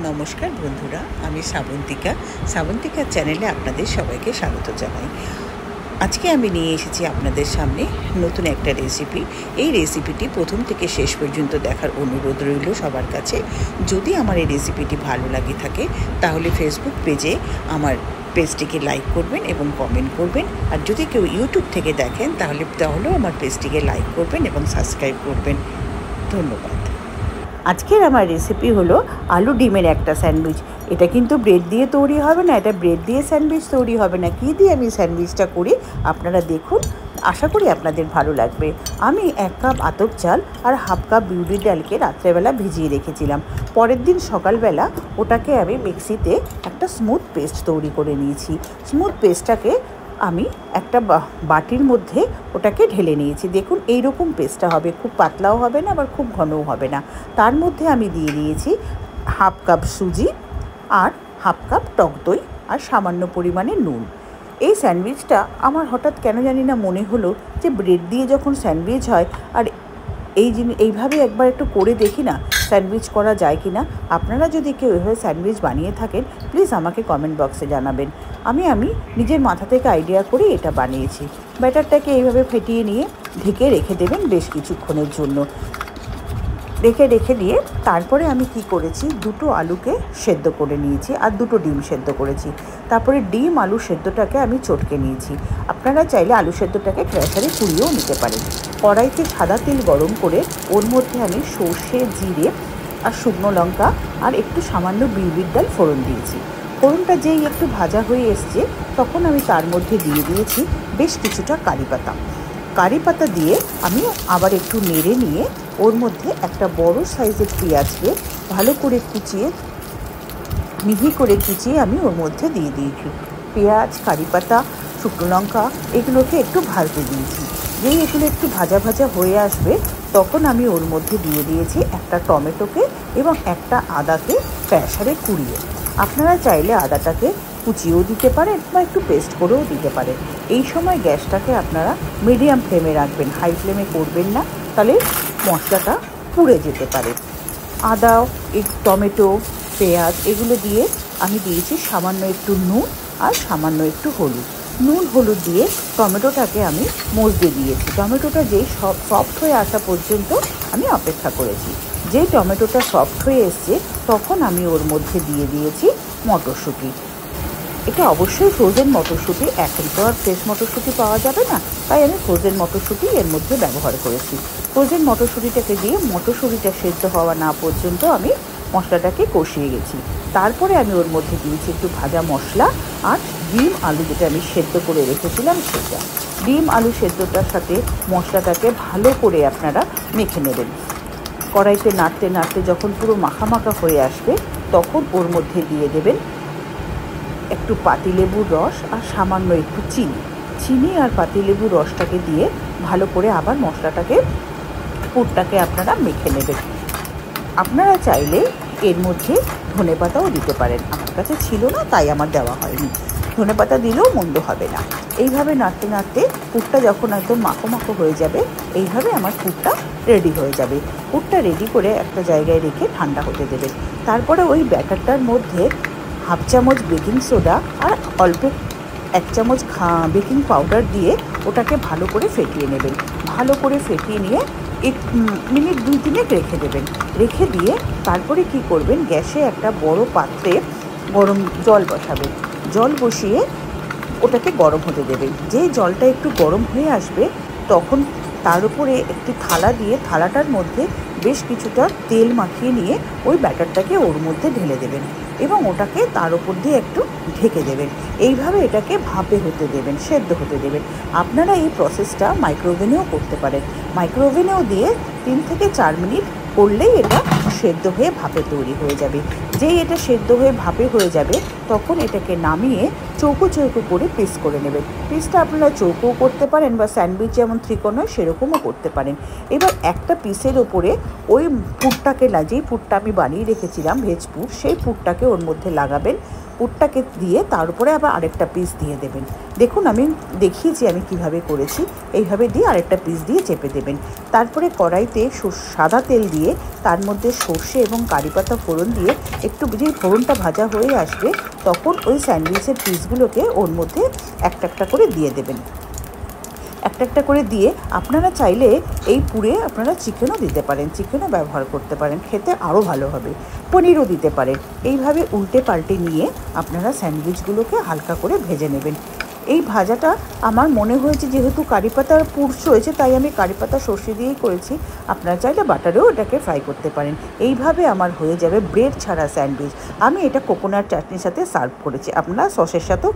নমস্কার বন্ধুরা, আমি শ্রাবন্তিকা চ্যানেলে আপনাদের সবাইকে স্বাগত জানাই। আজকে আমি নিয়ে এসেছি আপনাদের সামনে নতুন একটা রেসিপি। এই রেসিপিটি প্রথম থেকে শেষ পর্যন্ত দেখার অনুরোধ রইল সবার কাছে। যদি আমার এই রেসিপিটি ভালো লাগে থাকে তাহলে ফেসবুক পেজে আমার পেজটিকে লাইক করবেন এবং কমেন্ট করবেন। আর যদি কেউ ইউটিউব থেকে দেখেন তাহলেও আমার পেজটিকে লাইক করবেন এবং সাবস্ক্রাইব করবেন। ধন্যবাদ। আজকের আমার রেসিপি হলো আলু ডিমের একটা স্যান্ডউইচ। এটা কিন্তু ব্রেড দিয়ে তৈরি হবে না, এটা ব্রেড দিয়ে স্যান্ডউইচ তৈরি হবে না। কী দিয়ে আমি স্যান্ডউইচটা করি আপনারা দেখুন, আশা করি আপনাদের ভালো লাগবে। আমি 1 কাপ আতপ চাল আর হাফ কাপ বিউলির ডালকে রাত্রেবেলা ভিজিয়ে রেখেছিলাম। পরের দিন সকালবেলা ওটাকে আমি মিক্সিতে একটা স্মুথ পেস্ট তৈরি করে নিয়েছি। স্মুথ পেস্টটাকে আমি একটা বাটির মধ্যে ওটাকে ঢেলে নিয়েছি। দেখুন এইরকম পেস্টটা হবে, খুব পাতলাও হবে না আবার খুব ঘনও হবে না। তার মধ্যে আমি দিয়ে দিয়েছি হাফ কাপ সুজি আর হাফ কাপ টক দই আর সামান্য পরিমাণে নুন। এই স্যান্ডউইচটা আমার হঠাৎ কেন জানি না মনে হলো যে ব্রেড দিয়ে যখন স্যান্ডউইচ হয় আর এইভাবে একবার একটু করে দেখি না স্যান্ডউইচ করা যায় কি না। আপনারা যদি কেউ এভাবে স্যান্ডউইচ বানিয়ে থাকেন প্লিজ আমাকে কমেন্ট বক্সে জানাবেন। আমি নিজের মাথা থেকে আইডিয়া করে এটা বানিয়েছি। ব্যাটারটাকে এইভাবে ফেটিয়ে নিয়ে ঢেকে রেখে দেবেন বেশ কিছুক্ষণের জন্য। রেখে দিয়ে তারপরে আমি কি করেছি, 2টো আলুকে সেদ্ধ করে নিয়েছি আর 2টো ডিম সেদ্ধ করেছি। তারপরে ডিম আলু সেদ্ধটাকে আমি চটকে নিয়েছি। আপনারা চাইলে আলু সেদ্ধটাকে প্রেসারে কুড়িয়েও নিতে পারেন। কড়াইতে সাদা তেল গরম করে ওর মধ্যে আমি সর্ষে, জিরে আর শুকনো লঙ্কা আর একটু সামান্য বিউলির ডাল ফোড়ন দিয়েছি। ফোড়নটা যেই একটু ভাজা হয়ে এসছে তখন আমি তার মধ্যে দিয়ে দিয়েছি বেশ কিছুটা কারি পাতা দিয়ে আমি আবার একটু নেড়ে নিয়ে ওর মধ্যে একটা বড় সাইজের পেঁয়াজকে ভালো করে মিহি করে কুচিয়ে আমি ওর মধ্যে দিয়ে দিয়েছি। পেঁয়াজ, কারি পাতা, শুকনো লঙ্কা এগুলোকে একটু ভাজতে দিয়েছি। যেই এগুলো একটু ভাজা হয়ে আসবে তখন আমি ওর মধ্যে দিয়ে দিয়েছি একটা টমেটোকে এবং একটা আদাকে প্রেসারে কুড়িয়ে। আপনারা চাইলে আদাটাকে কুচিয়েও দিতে পারেন বা একটু পেস্ট করেও দিতে পারেন। এই সময় গ্যাসটাকে আপনারা মিডিয়াম ফ্লেমে রাখবেন, হাই ফ্লেমে করবেন না, তাহলে মশলাটা পুড়ে যেতে পারে। আদা, টমেটো, পেঁয়াজ এগুলো দিয়ে আমি দিয়েছি সামান্য একটু নুন আর সামান্য একটু হলুদ। নুন হলুদ দিয়ে টমেটোটাকে আমি মজতে দিয়েছি। টমেটোটা যেই সফট হয়ে আসা পর্যন্ত আমি অপেক্ষা করেছি। যেই টমেটোটা সফট হয়ে এসছে তখন আমি ওর মধ্যে দিয়ে দিয়েছি মটরশুঁটি। এটা অবশ্যই ফ্রোজেন মটরশুঁটি, এখন তো আর ফ্রেশ মটরশুঁটি পাওয়া যাবে না, তাই আমি ফ্রোজেন মটরশুঁটি এর মধ্যে ব্যবহার করেছি। ফ্রোজেন মটরশুঁটিটাকে দিয়ে মটরশুঁটিটা সেদ্ধ হওয়া না পর্যন্ত আমি মশলাটাকে কষিয়ে গেছি। তারপরে আমি ওর মধ্যে দিয়েছি একটু ভাজা মশলা আর ডিম আলু যেটা আমি সেদ্ধ করে রেখেছিলাম সেটা। ডিম আলু সেদ্ধটার সাথে মশলাটাকে ভালো করে আপনারা মেখে নেবেন। কড়াইতে নাড়তে যখন পুরো মাখা হয়ে আসবে তখন ওর মধ্যে দিয়ে দেবেন একটু পাতিলেবুর রস আর সামান্য একটু চিনি আর পাতিলেবুর রসটাকে দিয়ে ভালো করে আবার পুরটাকে আপনারা মেখে নেবেন। আপনারা চাইলে এর মধ্যে ধনেপাতাও দিতে পারেন, আমার কাছে ছিল না তাই আমার দেওয়া হয়নি। ধনেপাতা দিলেও মন্দ হবে না। এইভাবে নাড়তে পুরটা যখন একদম মাখো হয়ে যাবে এইভাবে আমার পুরটা রেডি হয়ে যাবে। পুরটা রেডি করে একটা জায়গায় রেখে ঠান্ডা হতে দেবেন। তারপরে ওই ব্যাটারটার মধ্যে হাফ চামচ বেকিং সোডা আর অল্প 1 চামচ বেকিং পাউডার দিয়ে ওটাকে ভালো করে ফেটিয়ে নেবেন। ভালো করে ফেটিয়ে নিয়ে 1 মিনিট 2-3 রেখে দেবেন। রেখে দিয়ে তারপরে কি করবেন, গ্যাসে একটা বড় পাত্রে গরম জল বসাবেন। জল বসিয়ে ওটাকে গরম হতে দেবেন। যেই জলটা একটু গরম হয়ে আসবে তখন তার উপরে একটি থালা দিয়ে থালাটার মধ্যে বেশ কিছুটা তেল মাখিয়ে নিয়ে ওই ব্যাটারটাকে ওর মধ্যে ঢেলে দেবেন এবং ওটাকে তার উপর দিয়ে একটু ঢেকে দেবেন। এইভাবে এটাকে ভাপে হতে দেবেন, সেদ্ধ হতে দেবেন। আপনারা এই প্রসেসটা মাইক্রোওভেনেও করতে পারেন। মাইক্রোওভেনেও দিয়ে 3 থেকে 4 মিনিট করলেই এটা সেদ্ধ হয়ে ভাপে তৈরি হয়ে যাবে। যেই এটা সেদ্ধ হয়ে ভাপে হয়ে যাবে তখন এটাকে নামিয়ে চৌকো চৌকো করে পিস করে নেবেন। পিসটা আপনারা চৌকোও করতে পারেন বা স্যান্ডউইচ যেমন ত্রিকোণ হয় সেরকমও করতে পারেন। এবার একটা পিসের ওপরে ওই পুরটাকে যেই পুরটা আমি বানিয়ে রেখেছিলাম ভেজ পুর, সেই পুরটাকে ওর মধ্যে লাগাবেন। পুরটাকে দিয়ে তার উপরে আবার আরেকটা পিস দিয়ে দেবেন। দেখুন আমি দেখিয়েছি আমি কিভাবে করেছি। এইভাবে দিয়ে আরেকটা পিস দিয়ে চেপে দেবেন। তারপরে কড়াইতে সাদা তেল দিয়ে তার মধ্যে সর্ষে এবং কারি পাতা ফোড়ন দিয়ে একটু যেই ফোড়নটা ভাজা হয়ে আসবে তখন ওই স্যান্ডউইচের পিসগুলোকে ওর মধ্যে একটা একটা করে দিয়ে দেবেন। একটা একটা করে দিয়ে আপনারা চাইলে এই পুরে আপনারা চিকেনও দিতে পারেন, চিকেনও ব্যবহার করতে পারেন, খেতে আরও ভালো হবে। পনিরও দিতে পারেন। এইভাবে উল্টে পাল্টে নিয়ে আপনারা স্যান্ডউইচগুলোকে হালকা করে ভেজে নেবেন। এই ভাজাটা আমার মনে হয়েছে যেহেতু কারি পাতার পুর রয়েছে তাই আমি কারি পাতা সর্ষে দিয়েই করেছি। আপনারা চাইলে বাটারেও এটাকে ফ্রাই করতে পারেন। এইভাবে আমার হয়ে যাবে ব্রেড ছাড়া স্যান্ডউইচ। আমি এটা কোকোনাট চাটনির সাথে সার্ভ করেছি, আপনারা সসের সাথেও